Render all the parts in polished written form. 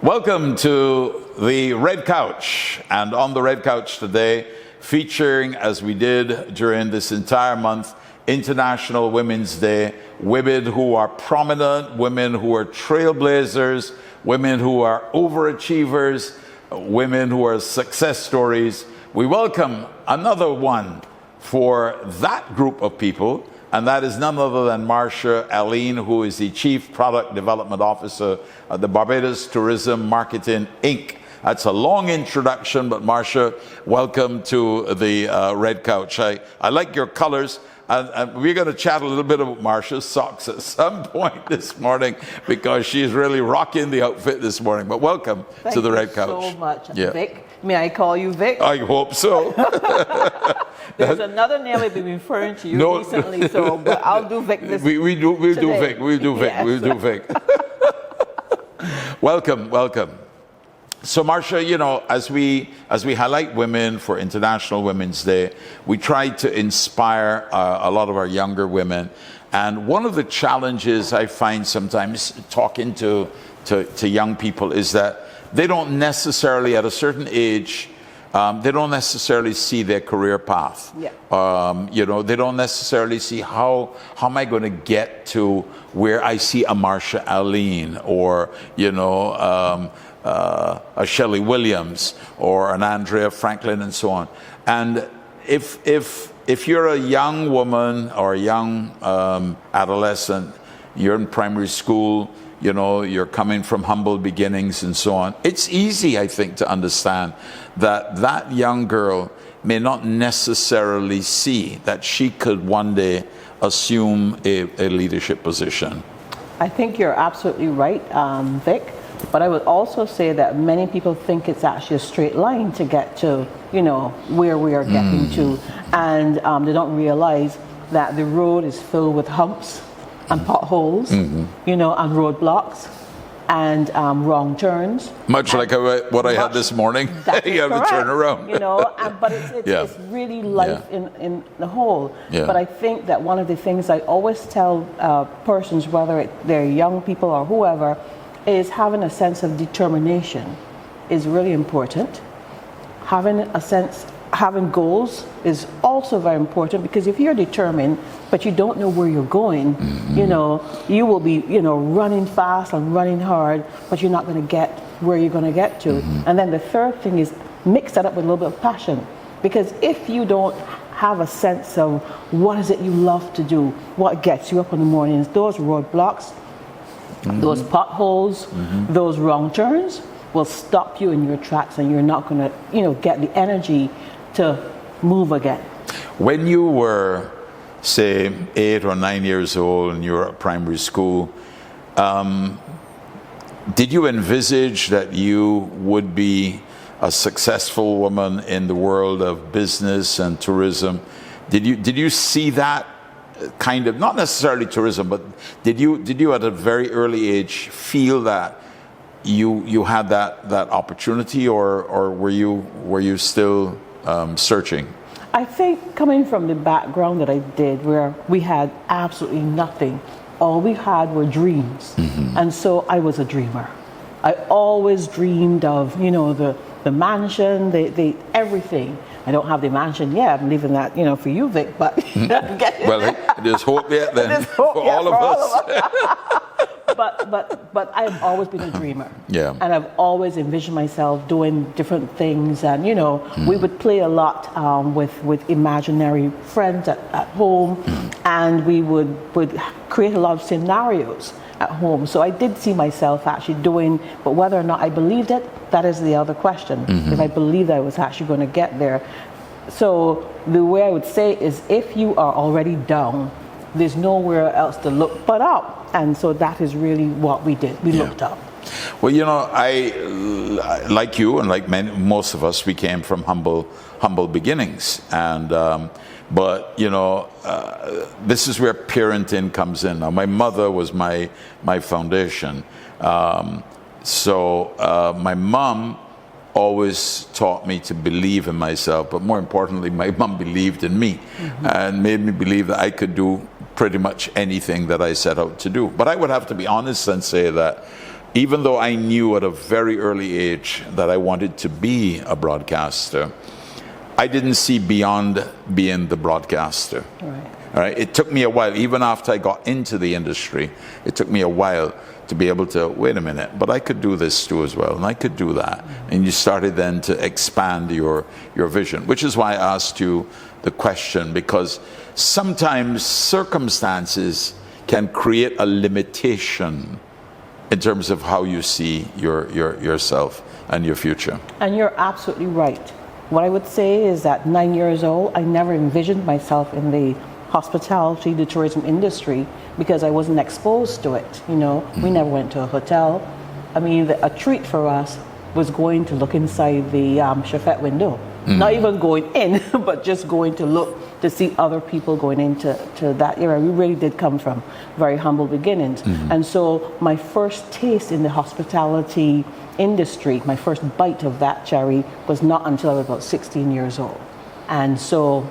Welcome to the Red Couch, and on the Red Couch today, featuring, as we did during this entire month, International Women's Day, women who are prominent, women who are trailblazers, women who are overachievers, women who are success stories. We welcome another one for that group of people, and that is none other than Marsha Alleyne, who is the Chief Product Development Officer at the Barbados Tourism Marketing, Inc. That's a long introduction, but Marsha, welcome to the Red Couch. I like your colors, and we're going to chat a little bit about Marsha's socks at some point this morning, because she's really rocking the outfit this morning. But welcome to the Red Couch. Thank you so much, Yeah. Vic. May I call you Vic? I hope so. There's another name I've been referring to you No. recently, so but I'll do Vic this We'll do Vic. We'll do Vic. Yes. We'll do Vic. Welcome. So Marsha, you know, as we highlight women for International Women's Day, we try to inspire a lot of our younger women. And one of the challenges I find sometimes talking to young people is that they don't necessarily, at a certain age, they don't necessarily see their career path. Yeah. You know, they don't necessarily see how am I going to get to where I see a Marsha Alleyne, or, you know, a Shelley Williams, or an Andrea Franklin, and so on. And if you're a young woman or a young adolescent, you're in primary school, you know, you're coming from humble beginnings and so on, it's easy, I think, to understand that young girl may not necessarily see that she could one day assume a leadership position. I think you're absolutely right, Vic. But I would also say that many people think it's actually a straight line to get to, you know, where we are getting to. And they don't realize that the road is filled with humps and potholes, you know, and roadblocks and wrong turns. Much like what I had this morning. You have to turn around. You know, but it's really life in the whole. Yeah. But I think that one of the things I always tell persons, whether they're young people or whoever, is having a sense of determination is really important. Having goals is also very important, because if you're determined but you don't know where you're going, you know, you will be, you know, running fast and running hard, but you're not going to get where you're going to get to. And then the third thing is mix that up with a little bit of passion, because if you don't have a sense of what is it you love to do, what gets you up in the mornings, those roadblocks, those potholes, those wrong turns will stop you in your tracks, and you're not going to, you know, get the energy to move again. When you were, say, 8 or 9 years old and you were at primary school, did you envisage that you would be a successful woman in the world of business and tourism? Did you see that kind of, not necessarily tourism, but did you at a very early age feel that you had that opportunity, or were you still searching? I think coming from the background that I did, where we had absolutely nothing, all we had were dreams, and so I was a dreamer. I always dreamed of, you know, the mansion, the everything. I don't have the mansion yet. I'm leaving that, you know, for you, Vic. But well, there's hope yet then. There's hope for yet all of us. But I've always been a dreamer. Yeah. And I've always envisioned myself doing different things. And, you know, we would play a lot with imaginary friends at home. And we would create a lot of scenarios at home. So I did see myself actually doing, but whether or not I believed it, that is the other question. If I believed I was actually going to get there. So the way I would say is, if you are already down, there's nowhere else to look but up. And so that is really what we did. We looked up. Well, you know, I like you and like most of us, we came from humble beginnings, and but you know, this is where parenting comes in. Now, my mother was my foundation, so my mom always taught me to believe in myself, but more importantly, my mom believed in me and made me believe that I could do pretty much anything that I set out to do. But I would have to be honest and say that even though I knew at a very early age that I wanted to be a broadcaster, I didn't see beyond being the broadcaster. Right. All right. It took me a while, even after I got into the industry, it took me a while to be able to, wait a minute, but I could do this too as well, and I could do that. And you started then to expand your vision, which is why I asked you the question, because sometimes circumstances can create a limitation in terms of how you see yourself and your future. And you're absolutely right. What I would say is that 9 years old, I never envisioned myself in the hospitality, the tourism industry, because I wasn't exposed to it. You know, we never went to a hotel. I mean, a treat for us was going to look inside the chauffeur window. Not even going in, but just going to look to see other people going into that era. We really did come from very humble beginnings. And so my first taste in the hospitality industry, my first bite of that cherry, was not until I was about 16 years old. And so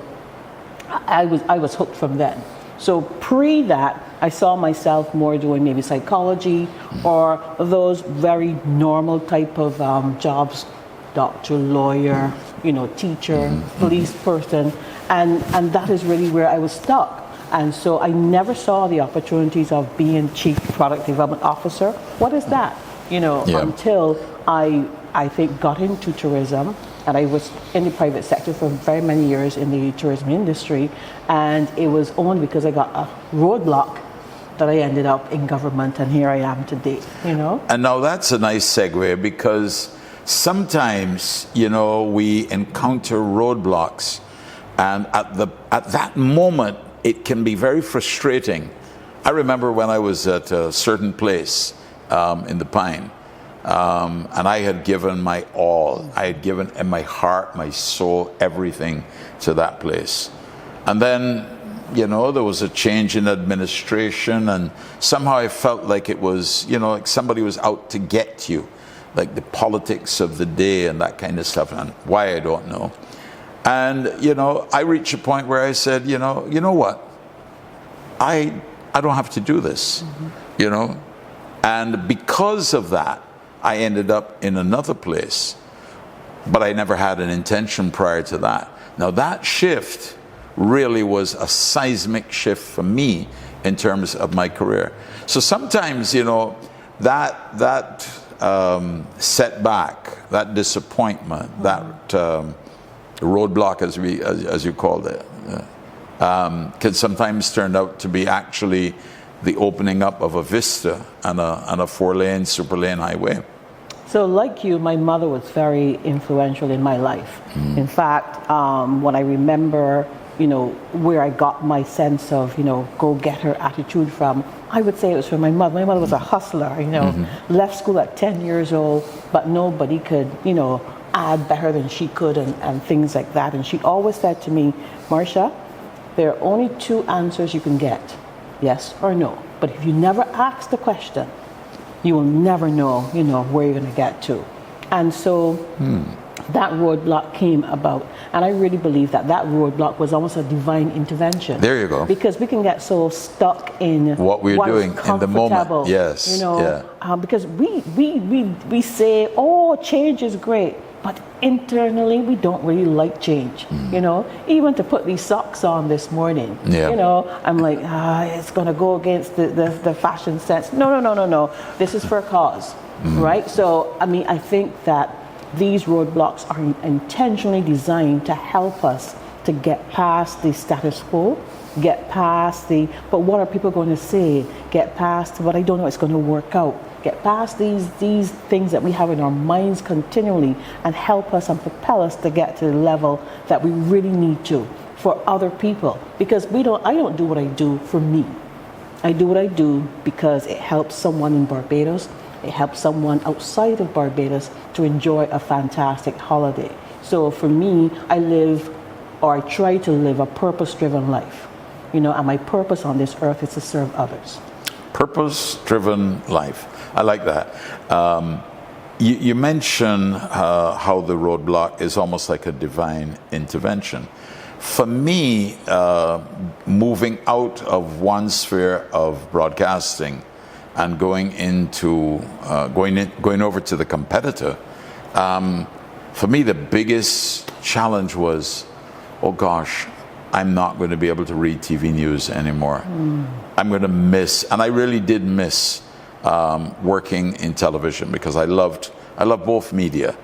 I was hooked from then. So pre that, I saw myself more doing maybe psychology or those very normal type of jobs, doctor, lawyer, you know, teacher, police person, and that is really where I was stuck. And so I never saw the opportunities of being chief product development officer. What is that? You know, until I think got into tourism, and I was in the private sector for very many years in the tourism industry, and it was only because I got a roadblock that I ended up in government, and here I am today, you know? And now that's a nice segue, because sometimes, you know, we encounter roadblocks, and at that moment, it can be very frustrating. I remember when I was at a certain place in the Pine, and I had given my all. I had given in my heart, my soul, everything to that place. And then, you know, there was a change in administration, and somehow I felt like it was, you know, like somebody was out to get you, like the politics of the day and that kind of stuff, and why, I don't know. And, you know, I reached a point where I said, you know what? I don't have to do this, you know? And because of that, I ended up in another place, but I never had an intention prior to that. Now that shift really was a seismic shift for me in terms of my career. So sometimes, you know, that setback, that disappointment, that roadblock, as you called it, can sometimes turn out to be actually the opening up of a vista and a 4-lane super lane highway. So like you, my mother was very influential in my life. In fact, when I remember, you know, where I got my sense of, you know, go-getter attitude from, I would say it was from my mother. My mother was a hustler, you know, left school at 10 years old, but nobody could, you know, add better than she could, and things like that. And she always said to me, Marsha, there are only 2 answers you can get, yes or no. But if you never ask the question, you will never know, you know, where you're going to get to. And so that roadblock came about, and I really believe that roadblock was almost a divine intervention. There you go. Because we can get so stuck in what we're doing in the moment. Yes. You know, because we say, oh, change is great, but internally we don't really like change. You know, even to put these socks on this morning, you know, I'm like, it's going to go against the fashion sense. No. This is for a cause, right? So, I mean, I think that these roadblocks are intentionally designed to help us to get past the status quo, get past but what are people going to say? Get past what I don't know it's going to work out. Get past these things that we have in our minds continually, and help us and propel us to get to the level that we really need to for other people. Because I don't do what I do for me. I do what I do because it helps someone in Barbados. It helps someone outside of Barbados to enjoy a fantastic holiday. So for me, I try to live a purpose-driven life. You know, and my purpose on this earth is to serve others. Purpose-driven life. I like that. You mentioned how the roadblock is almost like a divine intervention. For me, moving out of one sphere of broadcasting and going over to the competitor, for me the biggest challenge was, oh gosh, I'm not going to be able to read TV news anymore. I'm going to miss, and I really did miss working in television, because I love both media,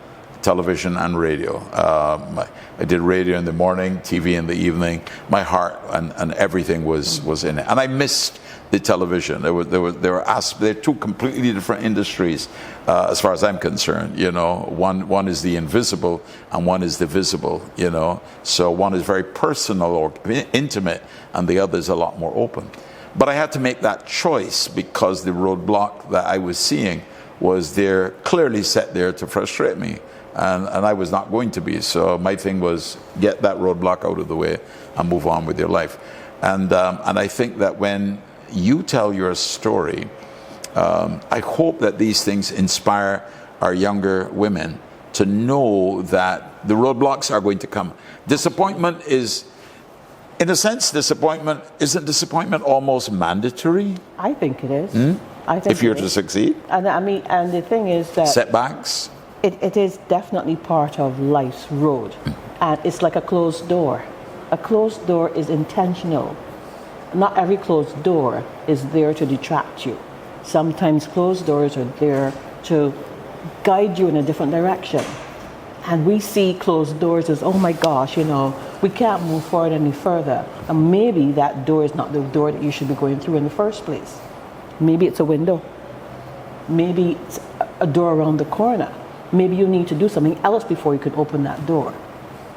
television and radio. I did radio in the morning, TV in the evening. My heart and everything was in it, and I missed the television. They're two completely different industries, as far as I'm concerned. You know, one is the invisible and one is the visible. You know, so one is very personal or intimate, and the other is a lot more open. But I had to make that choice, because the roadblock that I was seeing was there, clearly set there to frustrate me, and I was not going to be. So my thing was, get that roadblock out of the way and move on with your life. And I think that when you tell your story, I hope that these things inspire our younger women to know that the roadblocks are going to come. Disappointment is, in a sense, isn't disappointment almost mandatory? I think it is. I think if you're to succeed? And I mean, and the thing is that setbacks? It is definitely part of life's road. And it's like a closed door. A closed door is intentional. Not every closed door is there to detract you. Sometimes closed doors are there to guide you in a different direction. And we see closed doors as, oh my gosh, you know, we can't move forward any further. And maybe that door is not the door that you should be going through in the first place. Maybe it's a window. Maybe it's a door around the corner. Maybe you need to do something else before you can open that door.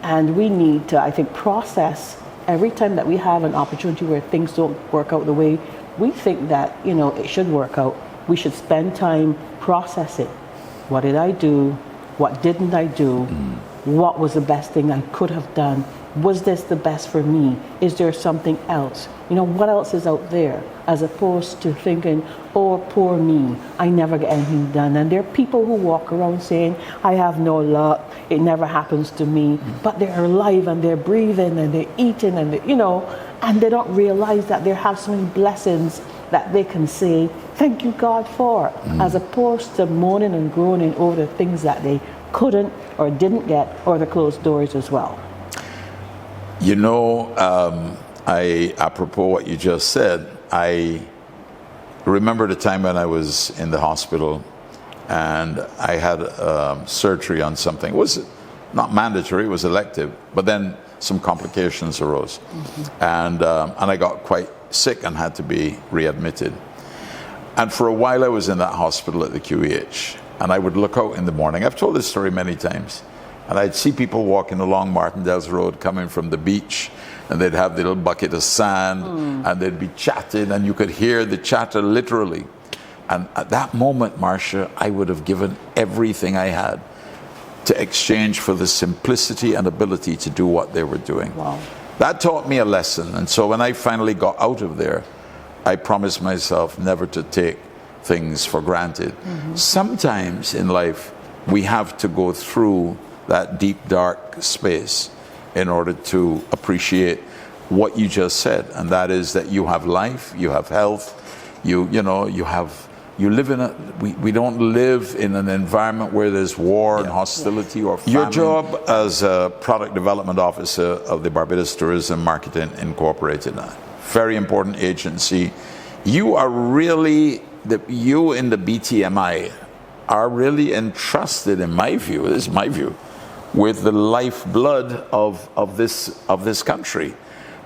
And we need to, I think, process every time that we have an opportunity where things don't work out the way we think that, you know, it should work out. We should spend time processing. What did I do? What didn't I do? What was the best thing I could have done? Was this the best for me? Is there something else? You know, what else is out there? As opposed to thinking, oh, poor me, I never get anything done. And there are people who walk around saying, I have no luck, it never happens to me. But they're alive and they're breathing and they're eating and you know, and they don't realize that they have so many blessings that they can say, thank you, God, for, as opposed to moaning and groaning over the things that they couldn't or didn't get, or the closed doors as well. You know, apropos what you just said, I remember the time when I was in the hospital and I had surgery on something. It was not mandatory, it was elective, but then some complications arose. And I got quite sick and had to be readmitted. And for a while I was in that hospital at the QEH, and I would look out in the morning. I've told this story many times. And I'd see people walking along Martindale's Road coming from the beach, and they'd have the little bucket of sand, and they'd be chatting, and you could hear the chatter literally. And at that moment, Marsha, I would have given everything I had to exchange for the simplicity and ability to do what they were doing. Wow. That taught me a lesson. And so when I finally got out of there, I promised myself never to take things for granted. Sometimes in life, we have to go through that deep, dark space in order to appreciate what you just said, and that is that you have life, you have health, you live in we don't live in an environment where there's war and hostility or famine. Your job as a product development officer of the Barbados Tourism Marketing Incorporated, a very important agency, you are really, you in the BTMI are really entrusted, in my view, this is my view, with the lifeblood of this country.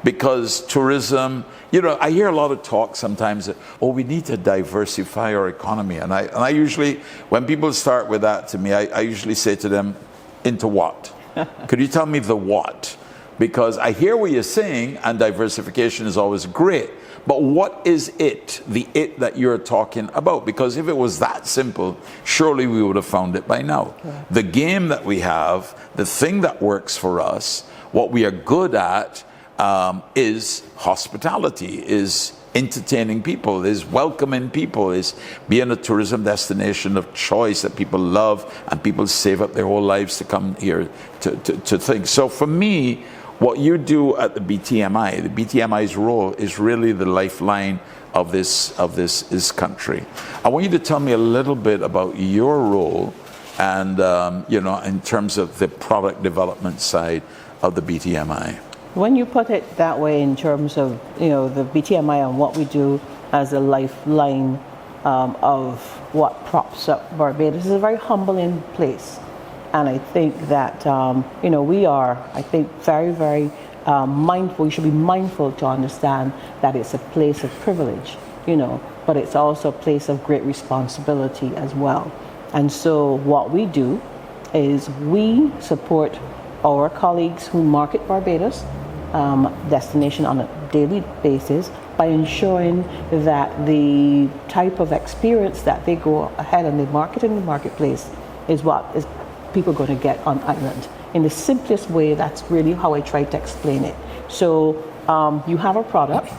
Because tourism, you know, I hear a lot of talk sometimes that, oh, we need to diversify our economy. And I usually, when people start with that to me, I usually say to them, into what? Could you tell me the what? Because I hear what you're saying, and diversification is always great. But what is it, the it that you're talking about? Because if it was that simple, surely we would have found it by now. Yeah. The game that we have, the thing that works for us, what we are good at, is hospitality, is entertaining people, is welcoming people, is being a tourism destination of choice that people love, and people save up their whole lives to come here to think. So for me, what you do at the BTMI's role is really the lifeline of this country. I want you to tell me a little bit about your role and in terms of the product development side of the BTMI. When you put it that way, in terms of the BTMI and what we do as a lifeline of what props up Barbados, is a very humbling place, and I think that we are, I think, very, very mindful. You should be mindful to understand that it's a place of privilege, but it's also a place of great responsibility as well. And so what we do is we support our colleagues who market Barbados destination on a daily basis by ensuring that the type of experience that they go ahead and they market in the marketplace is what is people going to get on island. In the simplest way, that's really how I try to explain it. So you have a product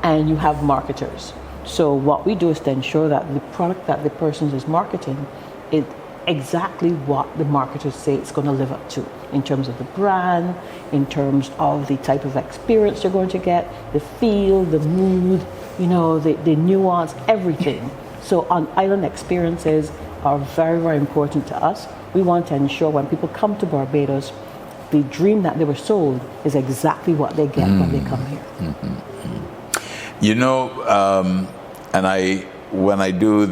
and you have marketers. So what we do is to ensure that the product that the person is marketing is exactly what the marketers say it's going to live up to, in terms of the brand, in terms of the type of experience you're going to get, the feel, the mood, the nuance, everything. So on island experiences are very, very important to us. We want to ensure when people come to Barbados, the dream that they were sold is exactly what they get when they come here. When I do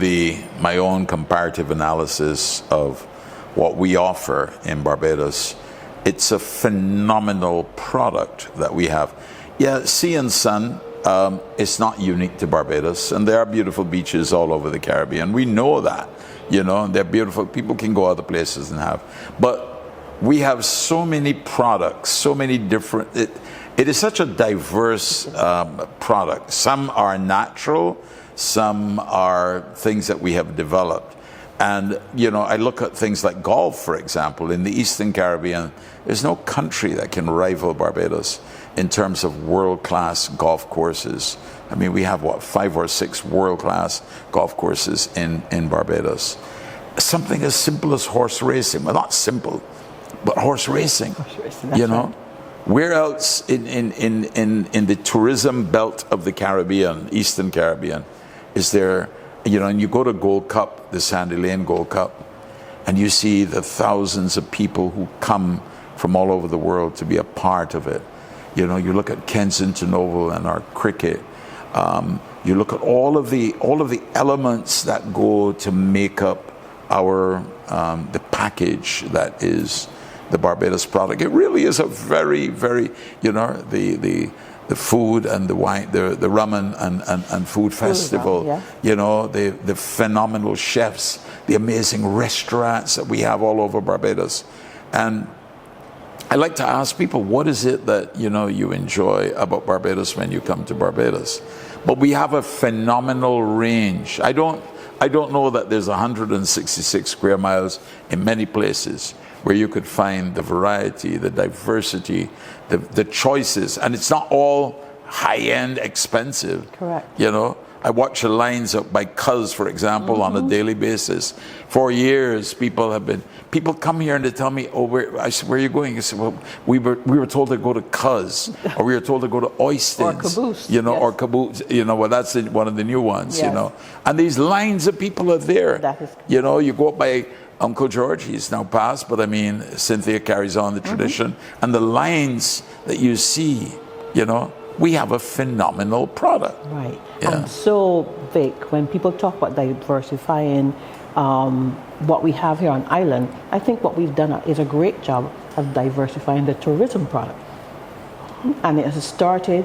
my own comparative analysis of what we offer in Barbados, it's a phenomenal product that we have. Yeah, sea and sun is not unique to Barbados, and there are beautiful beaches all over the Caribbean. We know that, they're beautiful. People can go other places and have, but we have so many products, so many different. It is such a diverse product. Some are natural. Some are things that we have developed. And, I look at things like golf, for example. In the Eastern Caribbean, there's no country that can rival Barbados in terms of world-class golf courses. I mean, we have, 5 or 6 world-class golf courses in Barbados. Something as simple as horse racing. Well, not simple, but horse racing. Horse racing, that's right. Where else in the tourism belt of the Caribbean, Eastern Caribbean, is there, and you go to Gold Cup, the Sandy Lane Gold Cup, and you see the thousands of people who come from all over the world to be a part of it. You look at Kensington Oval and our cricket. You look at all of the elements that go to make up our the package that is the Barbados product. It really is a very, very, the food and the wine, the rum and food festival, the phenomenal chefs, the amazing restaurants that we have all over Barbados. And I like to ask people, what is it that you enjoy about Barbados when you come to Barbados? But we have a phenomenal range. I don't know that there's 166 square miles in many places where you could find the variety, the diversity, the choices, and it's not all high-end expensive. Correct. I watch the lines up by Cuz, for example, on a daily basis. For years, people come here and they tell me, where are you going? I said, well, we were told to go to Cuz, or we were told to go to Oystins. Or Caboose. Or Caboose, well, that's one of the new ones, Yes. And these lines of people are there. That is you go up by Uncle George, he's now passed, but I mean, Cynthia carries on the tradition. And the lines that you see, we have a phenomenal product. Right. Yeah. And so, Vic, when people talk about diversifying what we have here on island, I think what we've done is a great job of diversifying the tourism product. And it has started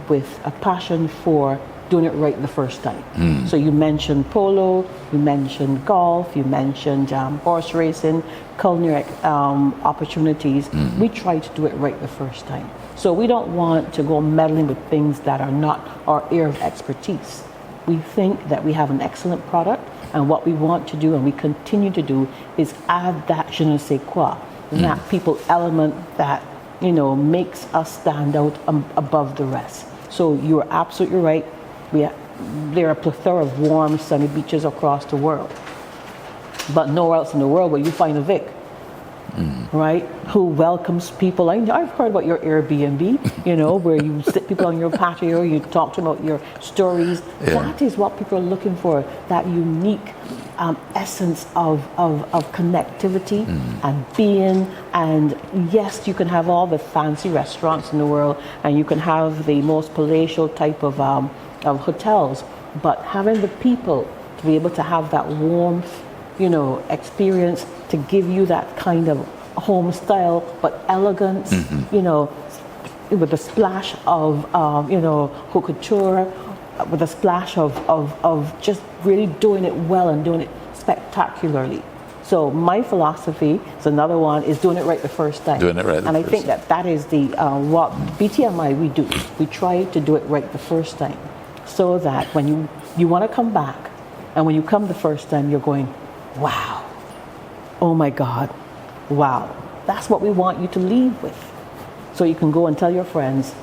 with a passion for doing it right the first time. So you mentioned polo, you mentioned golf, you mentioned horse racing, culinary opportunities. We try to do it right the first time. So we don't want to go meddling with things that are not our area of expertise. We think that we have an excellent product, and what we want to do and we continue to do is add that je ne sais quoi, that people element that makes us stand out above the rest. So you're absolutely right. There are a plethora of warm, sunny beaches across the world, but nowhere else in the world will you find a Vic. right? Who welcomes people. I've heard about your Airbnb, you know, where you sit people on your patio, you talk to them about your stories. Yeah. That is what people are looking for, that unique essence of connectivity and being. And yes, you can have all the fancy restaurants in the world, and you can have the most palatial type of hotels, but having the people to be able to have that warmth, you know, experience, to give you that kind of home style, but elegance, you know, with a splash of, you know, haute couture, with a splash of just really doing it well and doing it spectacularly. So my philosophy is another one, is doing it right the first time. Doing it right the and I first think that is the what BTMI we do. We try to do it right the first time, so that when you want to come back, and when you come the first time, you're going, wow, oh my God, wow. That's what we want you to leave with. So you can go and tell your friends,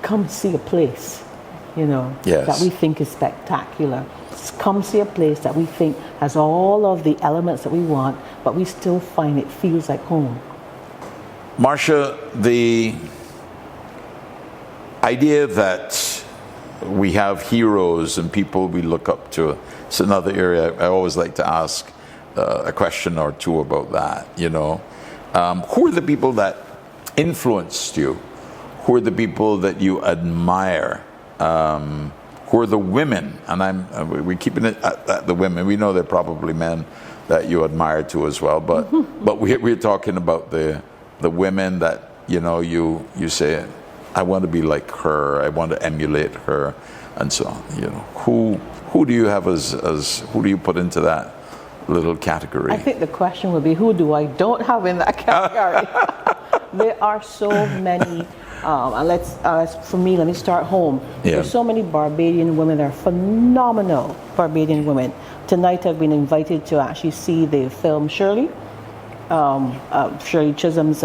come see a place, you know, yes, that we think is spectacular. Come see a place that we think has all of the elements that we want, but we still find it feels like home. Marsha, the idea that we have heroes and people we look up to, it's another area I always like to ask a question or two about that, you know. Who are the people that influenced you? Who are the people that you admire? Who are the women? And we're keeping it at the women. We know there are probably men that you admire too as well, but we're talking about the women that, you know, you say, I want to be like her, I want to emulate her, and so on. You know, who do you have as who do you put into that little category? I think the question would be, who do I don't have in that category? There are so many, and for me, let me start home. Yeah. There's so many Barbadian women that are phenomenal Barbadian women. Tonight I've been invited to actually see the film Shirley Chisholm's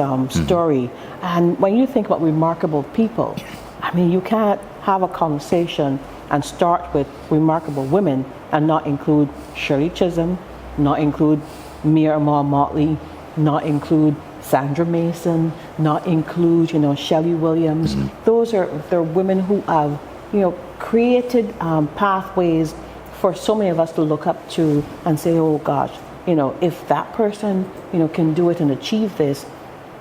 story. And when you think about remarkable people, I mean, you can't have a conversation and start with remarkable women and not include Shirley Chisholm, not include Mia Amal Motley, not include Sandra Mason, not include, you know, Shelley Williams. They're women who have, you know, created pathways for so many of us to look up to and say, oh gosh, you know, if that person, you know, can do it and achieve this,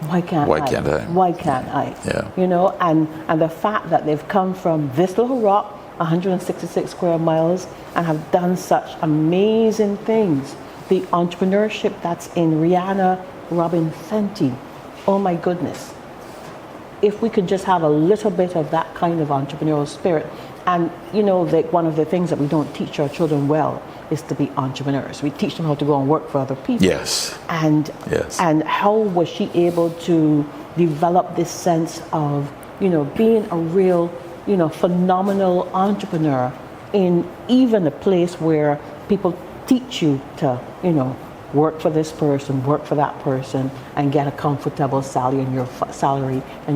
why can't I? Why can't I? Yeah. You know, and the fact that they've come from this little rock, 166 square miles, and have done such amazing things. The entrepreneurship that's in Rihanna, Robin Fenty, oh my goodness. If we could just have a little bit of that kind of entrepreneurial spirit. And you know, one of the things that we don't teach our children well is to be entrepreneurs. We teach them how to go and work for other people. Yes. And how was she able to develop this sense of, you know, being a real, you know, phenomenal entrepreneur in even a place where people teach you to, you know, work for this person, work for that person, and get a comfortable salary and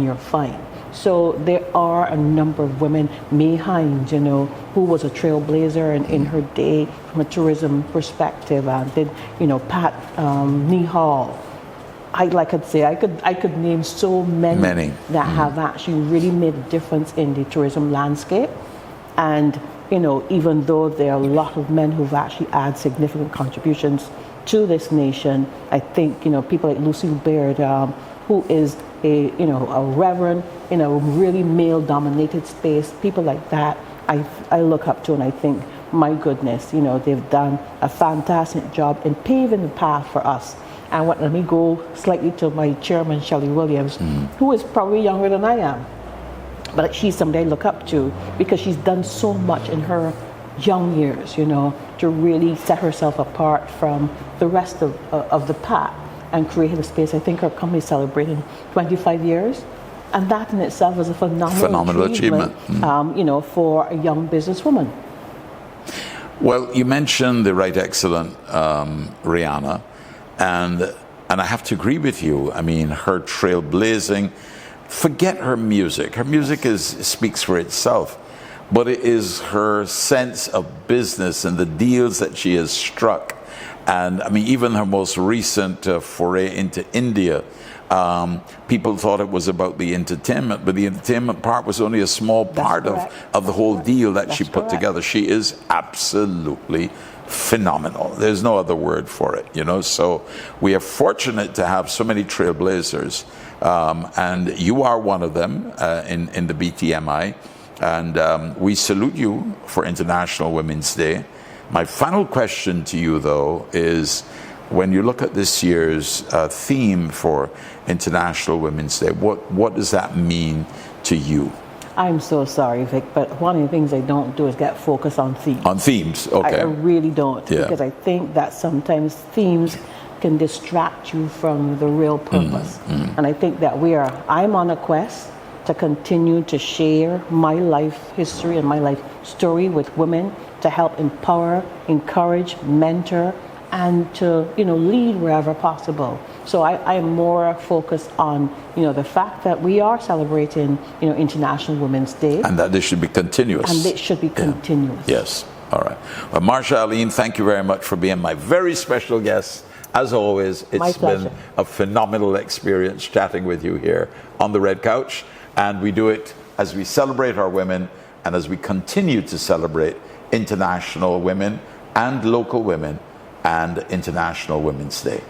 you're fine. So there are a number of women. May Hines, you know, who was a trailblazer in her day from a tourism perspective, and did, you know, Pat Nihal. I could name so many that have actually really made a difference in the tourism landscape. And, you know, even though there are a lot of men who've actually added significant contributions to this nation, I think, you know, people like Lucille Baird, who is a reverend in a really male-dominated space, people like that, I look up to, and I think, my goodness, you know, they've done a fantastic job in paving the path for us. And let me go slightly to my chairman, Shelley Williams, who is probably younger than I am. But she's somebody I look up to because she's done so much in her young years, you know, to really set herself apart from the rest of the pack and create a space. I think her company is celebrating 25 years. And that in itself is a phenomenal achievement. You know, for a young businesswoman. Well, you mentioned the right excellent Rihanna, and I have to agree with you. I mean, her trailblazing. Forget her music. Her music speaks for itself, but it is her sense of business and the deals that she has struck, And I mean, even her most recent foray into India, people thought it was about the entertainment, but the entertainment part was only a small part of the whole deal that she put together. She is absolutely phenomenal. There's no other word for it, you know. So we are fortunate to have so many trailblazers, and you are one of them in the BTMI. And we salute you for International Women's Day. My final question to you, though, is when you look at this year's theme for International Women's Day, what does that mean to you? I'm so sorry, Vic, but one of the things I don't do is get focused on themes. On themes, okay. I really don't, Yeah. because I think that sometimes themes can distract you from the real purpose. And I think that I'm on a quest to continue to share my life history and my life story with women to help empower, encourage, mentor, and to lead wherever possible. So I am more focused on the fact that we are celebrating International Women's Day, And that this should be continuous. and it should be continuous. Yes. All right. Well, Marsha Alleyne, thank you very much for being my very special guest. As always, it's been a phenomenal experience chatting with you here on the Red Couch. And we do it as we celebrate our women and as we continue to celebrate international women and local women and International Women's Day.